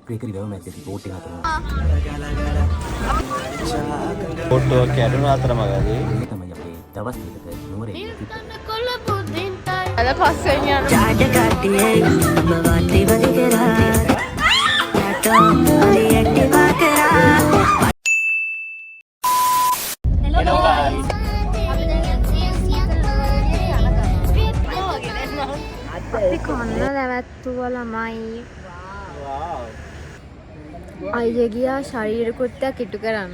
ක්‍රිකරි වැව මැද්දේ බෝට් එක අතර. බෝට් එක කැඩුණු අතරමඟදී මේ තමයි අපේ දවස් දෙකක නුවරේ අද පස්වෙනි යන ජාඩ කට්ටියේ බවටි වලි කරා නැටෝ අලි ඇක්ටිව් කරා. හෙලෝ ගයිස් අපි කොන්න නැවැත්තුව ළමයි අයිය ගියා ශරීර කෘත්‍යයක් ඉටු කරන්න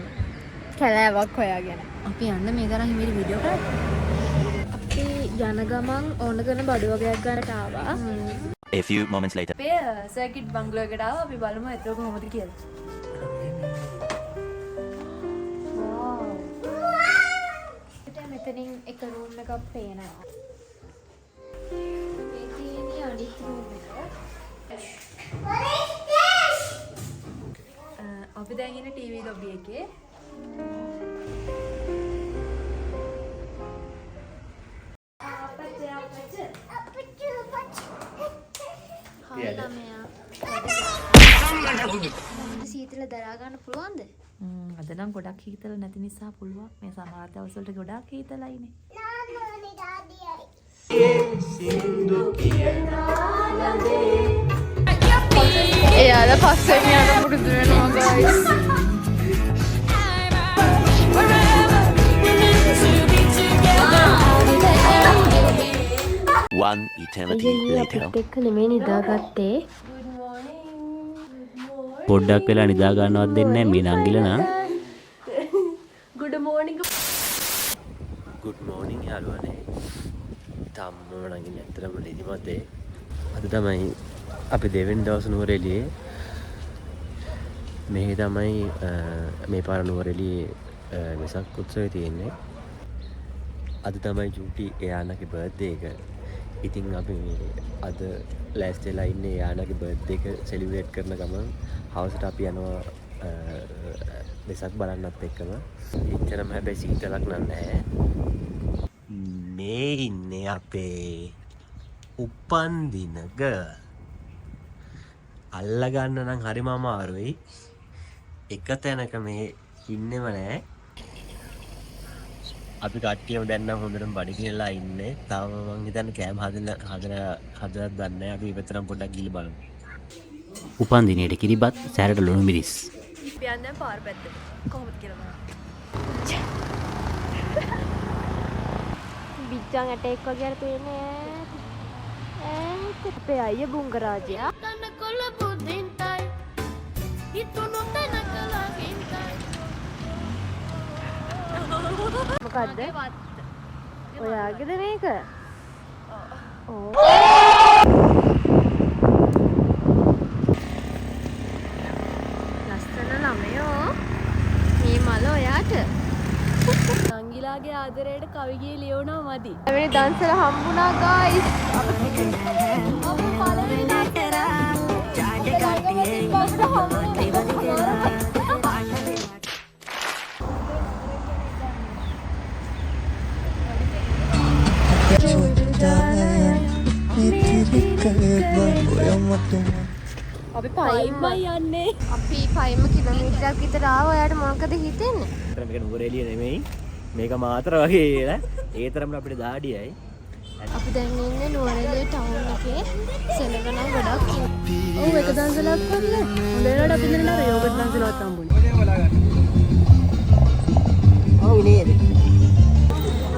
කැලෑවක් හොයාගෙන. අපි යන්න මේ තරම් හිමිරි වීඩියෝ කරා. අපි යන ගමන් ඕන කරන බඩු වගේක් ගන්නට ආවා. A few moments later. අපි සර්කිට් බංගලෝ එකට ආවා. අපි බලමු එතකොට කොහොමද කියලා. මෙතනින් එක රූම් එකක් පේනවා. මේ තියෙන්නේ අනිත් රූම් එක. අපි දැන් ඉන්නේ ටීවී ලොබි එකේ. සීතල දරා ගන්න පුළුවන්ද? අද නම් ගොඩක් හීතල නැති නිසා පුළුවන්. මේ සමහර දවස්වලට ගොඩක් හීතලයිනේ. එයාලා පස්සෙන් යන පුරුදු වෙනවා guys. One eternity later. එක්ක නෙමෙයි නිදාගත්තේ. පොඩ්ඩක් වෙලා නිදා ගන්නවත් දෙන්නේ නැහැ මේ නංගිලා නා. good morning. Good morning යාළුවනේ. තාමම නංගිනේ ඇත්තටම නිදිමතේ. අද තමයි අපි දෙවෙනි දවස් නුවරඑළියේ. මේ තමයි මේ පාර නුවරඑළියේ වෙසක් උත්සවය තියෙන්නේ. අද තමයි චූටි එයානගේ බර්ත්ඩේ එක. ඉතින් අපි අද ලෑස්තිලා ඉන්නේ එයානගේ බර්ත්ඩේ එක සෙලිබ්‍රේට් කරන ගමන් හවසට අපි යනවා වෙසක් බලන්නත් එක්කම. එච්චරම හැබැයි සීතලක් නැහැ. මේ ඉන්නේ අපේ උපන්දින ගර්ල්. අල්ලගන්න නම් හරිම අමාරුයි. එක තැනක මේ ඉන්නෙම නෑ. අපි කට්ටියම දැන් නම් හොඳටම බඩගිනිලා ඉන්නේ. තාම මං හිතන්නේ කෑම හදලා දන්නේ නැහැ. අපි ඉවතරම් පොඩ්ඩක් ගිහලා බලමු. උපන්දිනේට කිරිබත් සැරට ලුණු මිරිස්. අපි යන්නේ පාර පැත්තට. කොහොමද කියලා බලන්න. බිච්චන් ඇටෙක් වගේ අර පේන්නේ. අපේ අයියා බුංගරාජයා. මොකද්ද? ඔයාගේද මේක? ඔව්. ලස්සන ළමයෝ. මේ මල ඔයාට. නංගිලාගේ ආදරයට කවි ගියේ ලියවනවා මදි. එවැනි දන්සල හම්බුණා guys. අපි පළවෙනි කරා. ජාඩ කට්ටියේ බවට හම්බුණා. අපි පයින්මයි යන්නේ. අපි 5 කිලෝමීටරක් විතර ආවා. ඔයාට මොකද හිතෙන්නේ? මේක නුවරඑළිය නෙමෙයි. මේක මාතර වගේ නේද? ඒ තරම් අපිට දාඩියයි. අපි දැන් ඉන්නේ නුවරඑළිය ටවුන් එකේ. සෙනගනම් ගොඩක් ඉන්නේ. ඔව් එක දන්සලක් කරලා. හොඳ වෙලාවට අපි ඉන්නේ නේද? යෝගට් දන්සලක් හම්බුනේ. ඔව් නේද?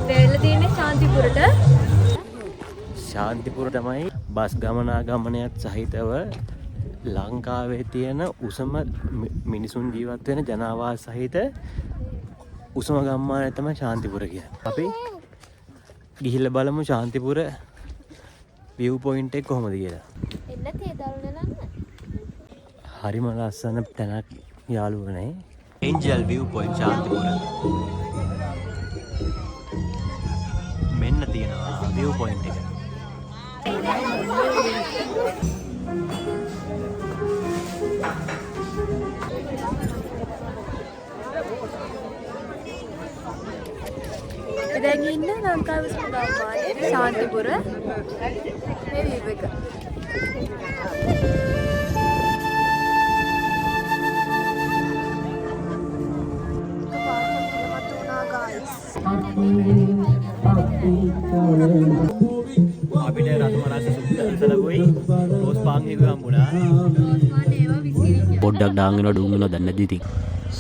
දෙල්ල තියෙන්නේ ශාන්තිපුරට. ශාන්තිපුර තමයි බස් ගමනාගමනයත් සහිතව ලංකාවේ තියෙන උසම මිනිසුන් ජීවත් වෙන ජනාවාස සහිත උසම ගම්මානය තමයි ශාන්තිපුර කියන්නේ. අපි ගිහිල්ලා බලමු ශාන්තිපුර view point එක කොහොමද කියලා. එන්න තේ දරුණ නන්න. හරිම ලස්සන තැනක් යාළුවනේ. Angel view point Shantipura. මෙන්න තියෙනවා view point එක. දැන් ඉන්න ලංකාවේ සුදාමානේ ශාන්තිපුර මේ වීව එක. අපිට රසමරස සුත්තලගොයි රෝස් පාන් එක හම්බුණා. පොඩ්ඩක් ඩාංගෙනවා ඩුංගෙනවා දැන් නැද්ද ඉතින්.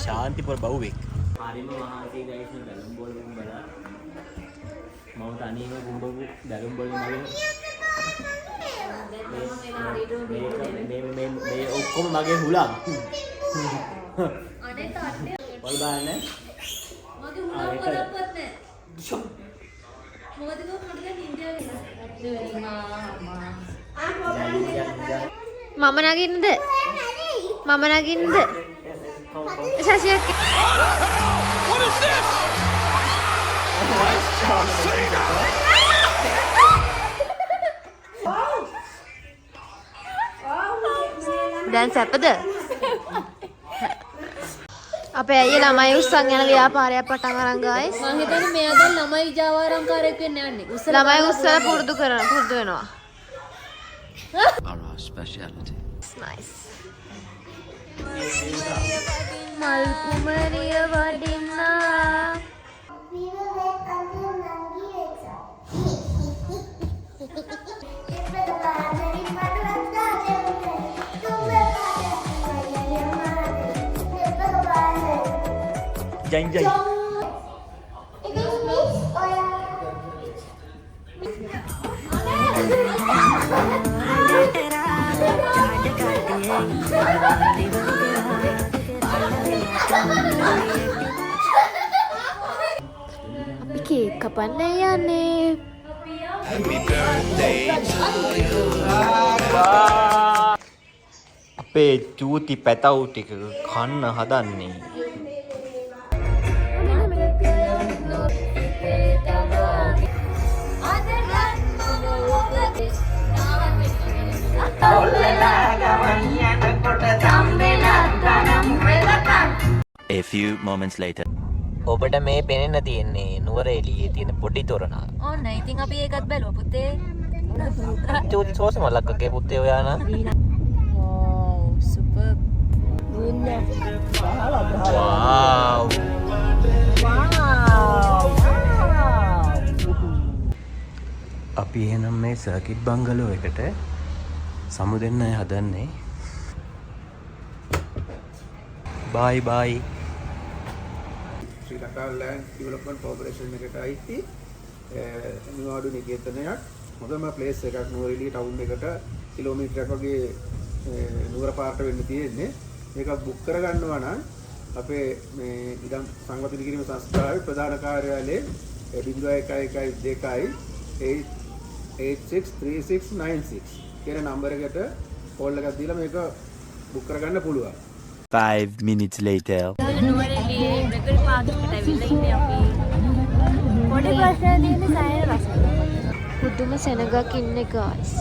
ශාන්තිපුර බවුවෙක්. හරිම මහාසී ගයිස් නේ බැලුම් බෝල් එකෙන් බලලා. මම තනියම ගුඹු බැලුම් බෝල් මගේ මේ ඔක්කොම මගේ හුලං. අනේ තාත්තේ. වල් බලන්න. මගේ හුලං වලපත් නැහැ. මොකද මට දැන් ඉන්දියාවේ මම නගින්නද? මම නගින්නද? ශාසියක්. දැන් සැපද? අපේ අයියා ළමයි උස්සන් යන ව්‍යාපාරයක් පටන් අරන් ගායිස්. මම හිතන්නේ මෙයා දැන් ළමයි ජාවාරම්කාරයෙක් වෙන්න යන්නේ. ළමයි උස්සලා පුරුදු වෙනවා. Our specialty. It's nice. මල් කුමරිය වඩින්නා. Jeng jeng. අපි කේක් කපන්න යන්නේ. අපේ චූති පැතව් ටික කන්න හදන්නේ. A few moments later. ඔබට මේ පෙනෙන්න තියෙන්නේ නුවරඑළියේ තියෙන පොඩි තොරණ. ඕන්න ඉතින් අපි ඒකත් බැලුවා පුතේ. චූති සෝස මලක්කගේ පුතේ ඔයා නා. Wow, super. Wow. අපි එහෙනම් මේ සර්කිට් බංගලෝ එකට සමු දෙන්න හදන්නේ. බයි බයි. ශ්‍රී ලංකා ලෑන්ඩ් ඩෙවලොප්මන්ට් කෝපරේෂන් එකට අයිති නිවාඩු නිකේතනයක් හොඳම ප්ලේස් එකක් නුවරඑළිය ටවුන් එකට කිලෝමීටරයක් වගේ නුවර පාරට වෙන්න තියෙන්නේ. මේක බුක් කරගන්නවා නම් අපේ මේ ඉදම් සංවර්ධනය කිරීම සංස්ථාවේ ප්‍රධාන කාර්යාලයේ 0112863696 කියන නම්බර එකට කෝල් එකක් දීලා මේක බුක් කරගන්න පුළුවන්. 5 minutes later. නුවරඑළියේ රෙකෝඩ් පාර්ක්කට ඇවිල්ලා ඉන්නේ අපි. පොඩි ප්‍රශ්නයක් තියෙන්නේ සායන රස. පුදුම සෙනගක් ඉන්නේ guys.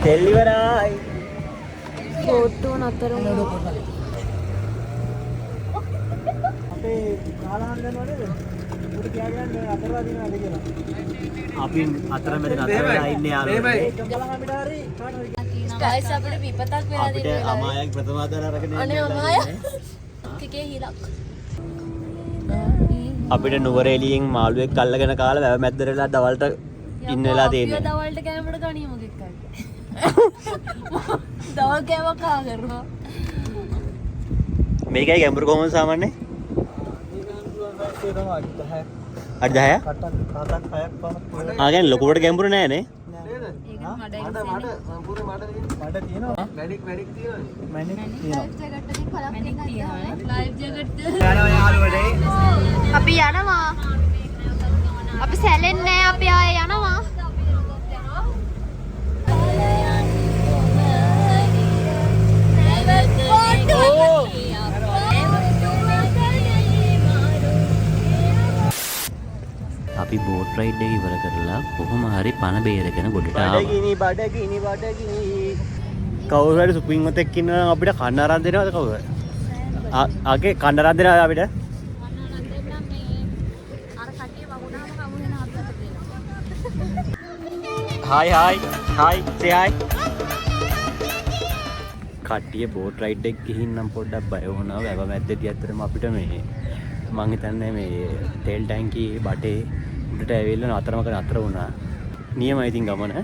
දෙල්ලිවරයි. ෆෝටෝ නතර වුණා. අපි අතර මැද නතර වෙලා ඉන්නේ යාළුවෝ. ගයිස් අපිට විපතක් වෙලා අපිට අමායක් ප්‍රථම ආදාර අරගෙන අනේ අමාය. ටිකේ හිලක්. අපිට නුවරඑළියෙන් මාළුවෙක් අල්ලගෙන කාලා වැව මැද්දට වෙලා දවල්ට ඉන්න වෙලා තියෙන්නේ. දවල්ට කෑමට කණිය මොකෙක් කරේ. දවල් කෑම කා කරනවා. මේකයි ගැඹුරු කොහොමද සාමාන්‍යයෙන්? අඩ 10ක්? ආ කියන්නේ ලොකුවට ගැඹුරු නෑ නේ. අපි යනවා. අපි සැලෙන්නේ නෑ අපි ආයේ යනවා. අපි බෝට් රයිඩ් එක ඉවර කරලා කොහොම හරි පණ බේරගෙන ගොඩට ආවා. බඩගිනි. කවුරු හරි සුපින් මතෙක් ඉන්නවා නම් අපිට කන්න අරන් දෙනවද කවුරු හරි? ආගේ කණ්ඩරක් දෙනවා අපිට. Hi. Say hi. කට්ටිය බෝට් රයිඩ් එක ගිහින් නම් පොඩ්ඩක් බය වුණා. වැව මැද්දේදී ඇත්තටම අපිට මේ මං හිතන්නේ මේ තෙල් ටැංකිය බටේ උඩට ඇවිල්ලා නතර වුණා. නියමයි ඉතින් ගමන.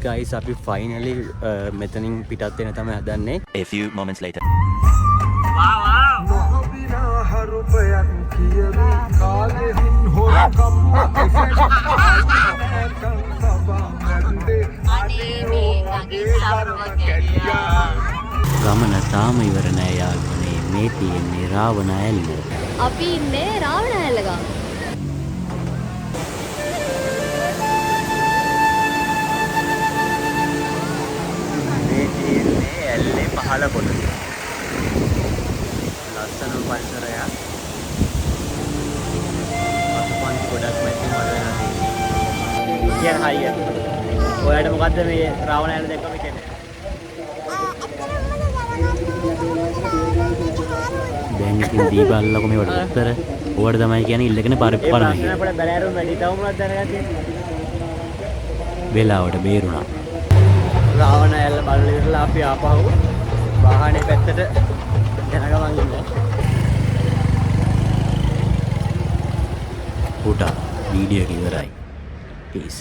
guys අපි finally මෙතනින් පිටත් වෙන තමයි හදන්නේ. A few moments later. ගමන තාම ඉවර නෑ යාළුවනේ. මේ තියෙන්නේ රාවණ ඇල්ල. අපි ඉන්නේ රාවණ ඇල්ල ගාව. මේ තියෙන්නේ ඇල්ලේ පහළ කොටස. ලස්සන පරිසරයක්. අසපන්ති ගොඩක් මැදින් වඩලා තියෙනවා. කියන හයිය. ඔයාලට මොකද්ද මේ රාවණ ඇල්ල දැක්කම කියන්නේ? දැන් ඉතින් දීපල්ලකො මේවට උත්තර ඔයාලට තමයි කියන්නේ ඉල්ලගෙන පරිප්පරන. ඒ ප්‍රශ්න අපේ බැලෑරුම් වැඩි තව මොනවද දැනගත්තේ? වෙලාවට බේරුණා. රාවණ ඇල්ල බලලා ඉවරලා අපි ආපහු වාහනේ පැත්තට යන ගමන් ඉන්නවා. පුටා වීඩියෝ එක ඉවරයි. Peace.